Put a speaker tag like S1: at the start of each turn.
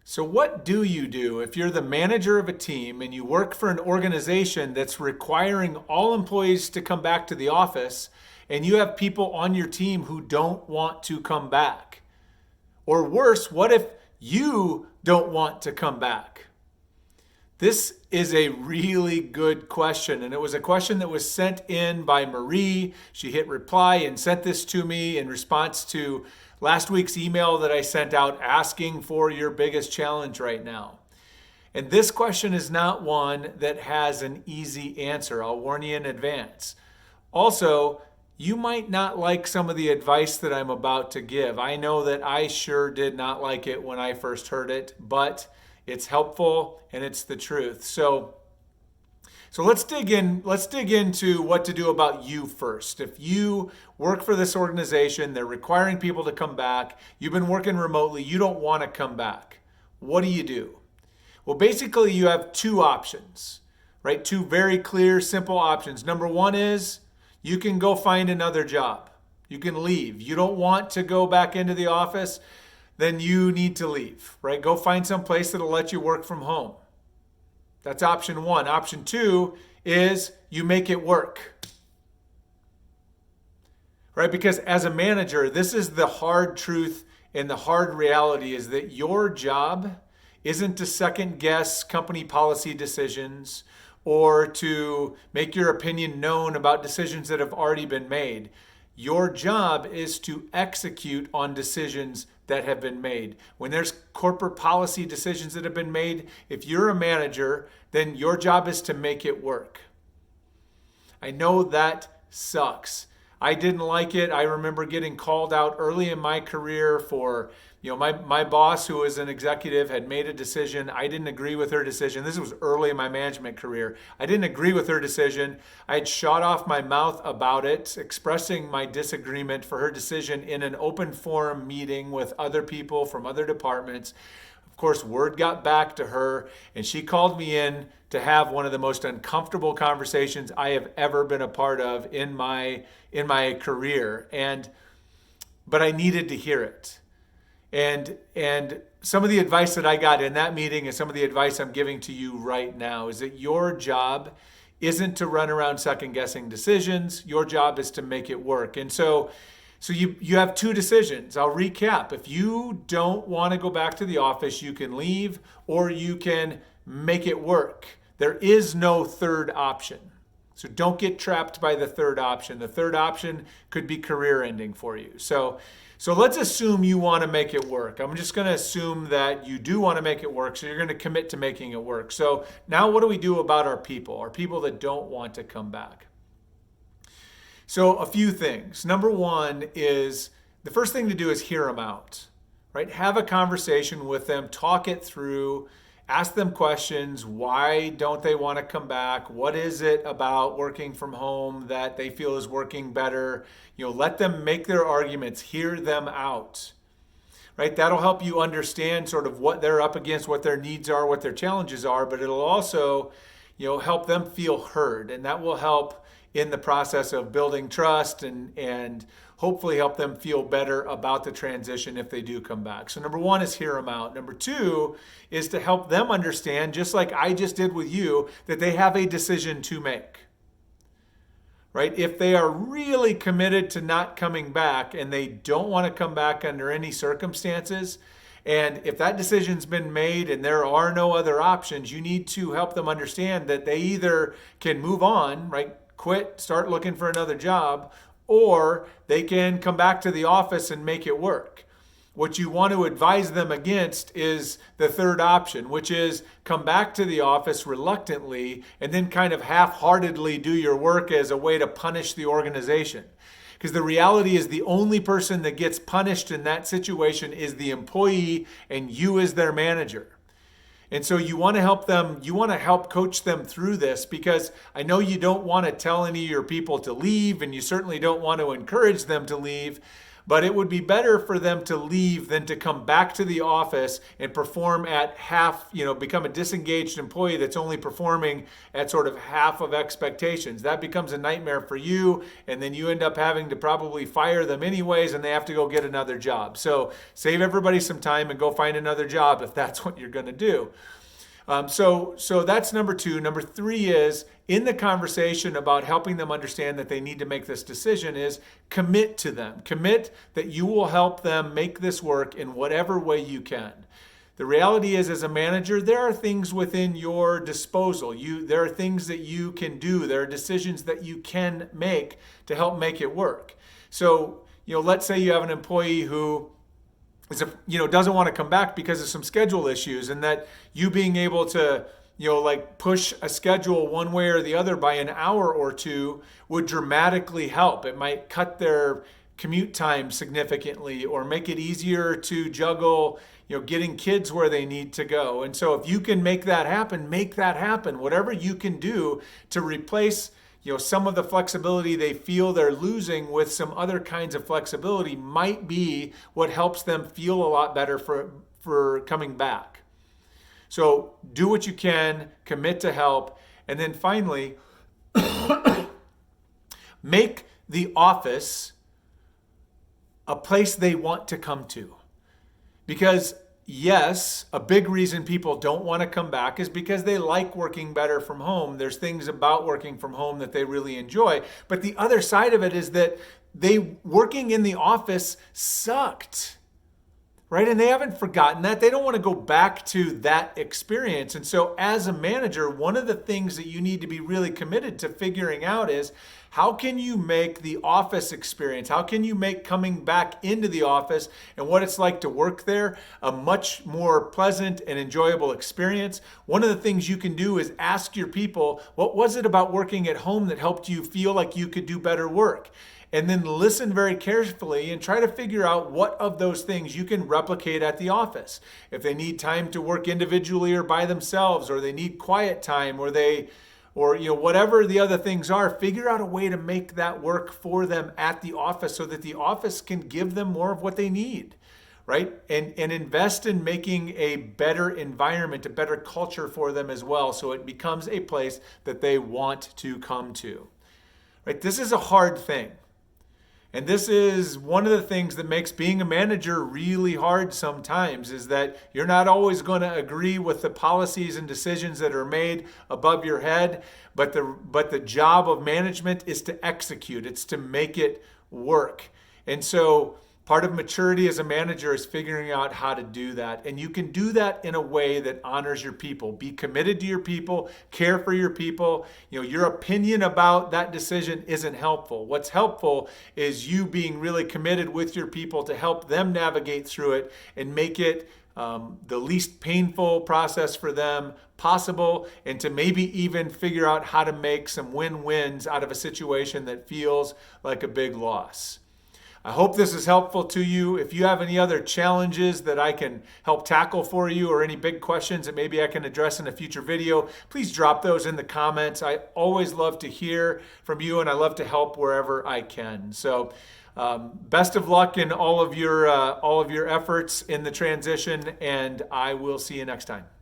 S1: So, what do you do if you're the manager of a team and you work for an organization that's requiring all employees to come back to the office and you have people on your team who don't want to come back? Or worse, what if you don't want to come back? This is a really good question, and it was a question that was sent in by Marie. She hit reply and sent this to me in response to last week's email that I sent out asking for your biggest challenge right now. And this question is not one that has an easy answer. I'll warn you in advance. Also, you might not like some of the advice that I'm about to give. I know that I sure did not like it when I first heard it, but it's helpful and it's the truth. So let's dig in. Let's dig into what to do about you first. If you work for this organization, they're requiring people to come back, you've been working remotely, you don't want to come back. What do you do? Well, basically you have two options, right? Two very clear, simple options. Number one is you can go find another job. You can leave. You don't want to go back into the office, then you need to leave, right? Go find some place that'll let you work from home. That's option one. Option two is you make it work, right? Because as a manager, this is the hard truth and the hard reality is that your job isn't to second guess company policy decisions or to make your opinion known about decisions that have already been made. Your job is to execute on decisions that have been made. When there's corporate policy decisions that have been made, if you're a manager, then your job is to make it work. I know that sucks. I didn't like it. I remember getting called out early in my career for, my boss who was an executive had made a decision. I didn't agree with her decision. This was early in my management career. I didn't agree with her decision. I had shot off my mouth about it, expressing my disagreement for her decision in an open forum meeting with other people from other departments. Of course, word got back to her and she called me in to have one of the most uncomfortable conversations I have ever been a part of in my career. But I needed to hear it. And some of the advice that I got in that meeting and some of the advice I'm giving to you right now is that your job isn't to run around second guessing decisions. Your job is to make it work. And so you have two decisions. I'll recap. If you don't want to go back to the office, you can leave or you can make it work. There is no third option. So don't get trapped by the third option. The third option could be career ending for you. So let's assume you want to make it work. I'm just going to assume that you do want to make it work. So you're going to commit to making it work. So now what do we do about our people that don't want to come back? So a few things. Number one is the first thing to do is hear them out, right? Have a conversation with them, talk it through, ask them questions. Why don't they want to come back? What is it about working from home that they feel is working better? Let them make their arguments, hear them out, right? That'll help you understand sort of what they're up against, what their needs are, what their challenges are, but it'll also, help them feel heard. And that will help in the process of building trust and hopefully help them feel better about the transition if they do come back. So number one is hear them out. Number two is to help them understand, just like I just did with you, that they have a decision to make, right? If they are really committed to not coming back and they don't want to come back under any circumstances, and if that decision's been made and there are no other options, you need to help them understand that they either can move on, right? Quit, start looking for another job, or they can come back to the office and make it work. What you want to advise them against is the third option, which is come back to the office reluctantly and then kind of half-heartedly do your work as a way to punish the organization. Because the reality is the only person that gets punished in that situation is the employee and you as their manager. And so you want to help them, you want to help coach them through this, because I know you don't want to tell any of your people to leave and you certainly don't want to encourage them to leave, But it would be better for them to leave than to come back to the office and perform at half, become a disengaged employee that's only performing at sort of half of expectations. That becomes a nightmare for you, and then you end up having to probably fire them anyways, and they have to go get another job. So save everybody some time and go find another job if that's what you're going to do. So that's number two. Number three is, in the conversation about helping them understand that they need to make this decision, is commit to them. Commit that you will help them make this work in whatever way you can. The reality is, as a manager, there are things within your disposal. There are things that you can do. There are decisions that you can make to help make it work. So, let's say you have an employee who doesn't want to come back because of some schedule issues, and that you being able to, push a schedule one way or the other by an hour or two would dramatically help. It might cut their commute time significantly, or make it easier to juggle, getting kids where they need to go. And so if you can make that happen, make that happen. Whatever you can do to replace some of the flexibility they feel they're losing with some other kinds of flexibility might be what helps them feel a lot better for coming back. So do what you can, commit to help, and then finally, make the office a place they want to come to. Because yes, a big reason people don't want to come back is because they like working better from home. There's things about working from home that they really enjoy. But the other side of it is that working in the office sucked, right? And they haven't forgotten that. They don't want to go back to that experience. And so as a manager, one of the things that you need to be really committed to figuring out is, how can you make the office experience, how can you make coming back into the office and what it's like to work there a much more pleasant and enjoyable experience? One of the things you can do is ask your people, what was it about working at home that helped you feel like you could do better work? And then listen very carefully and try to figure out what of those things you can replicate at the office. If they need time to work individually or by themselves, or they need quiet time, or whatever the other things are, figure out a way to make that work for them at the office so that the office can give them more of what they need, right? And invest in making a better environment, a better culture for them as well, so it becomes a place that they want to come to, right? This is a hard thing. And this is one of the things that makes being a manager really hard sometimes, is that you're not always going to agree with the policies and decisions that are made above your head, but the job of management is to execute. It's to make it work. And so part of maturity as a manager is figuring out how to do that. And you can do that in a way that honors your people. Be committed to your people, care for your people. Your opinion about that decision isn't helpful. What's helpful is you being really committed with your people to help them navigate through it and make it the least painful process for them possible, and to maybe even figure out how to make some win-wins out of a situation that feels like a big loss. I hope this is helpful to you. If you have any other challenges that I can help tackle for you, or any big questions that maybe I can address in a future video, please drop those in the comments. I always love to hear from you, and I love to help wherever I can. So best of luck in all of your efforts in the transition, and I will see you next time.